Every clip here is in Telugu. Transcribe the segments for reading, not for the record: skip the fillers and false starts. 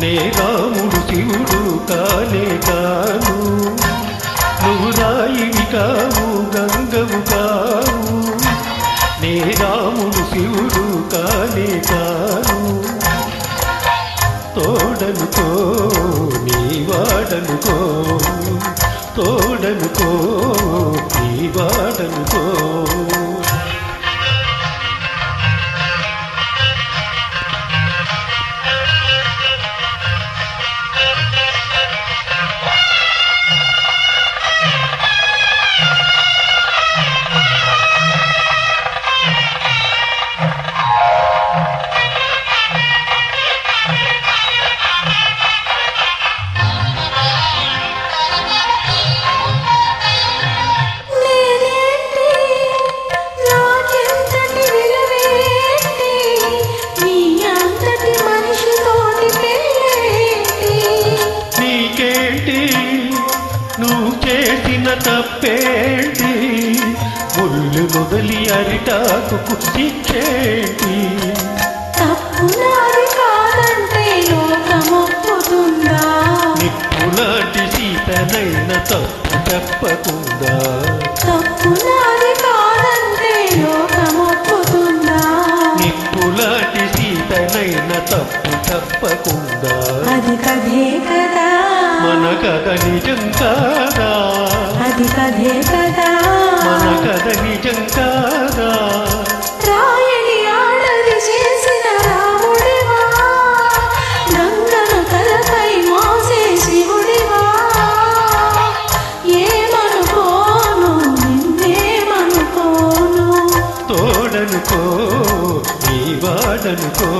నే రాముడు శివుడు కానే కాను, నువ్వు రాయివి కావు గంగవు కావు. నే రాముడు శివుడు కానే కాను, తోడనుకో నీ వాడనుకో, తోడనుకో నీ వాడనుకో. నువ్వు చేసిన తప్పేంటి, ముళ్ళు మొదలి అరిటాకు శిక్షేంటి. తప్పు నాది కాదంటే లోకమొప్పుతుందా, నిప్పులాంటి సీతనైన తప్పు చెప్పకుండా. తప్పు నాది కాదంటే లోకమొప్పుతుందా, నిప్పులాంటి సీతనైన తప్పు చెప్పకుండా. అది కథే కదా మన కథ నిజం కాదా, అది కథే కదా మన కథ నిజం కాదా. రాయని ఆడది చేసిన రాముడివా, గంగను తలపై మోసే శివుడివా. ఏమనుకోను నిన్నేమనుకోను, తోడనుకో నీ వాడనుకో.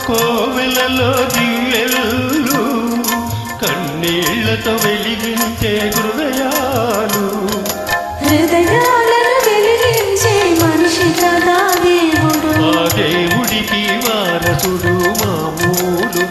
కోవెలలో దివ్వెల్లు కన్నీళ్లతో వెలిగించే హృదయాలు, హృదయాలను వెలిగించే మనిషి కదా దేవుడు. ఆ దేవుడికి వారసుడు మామూలు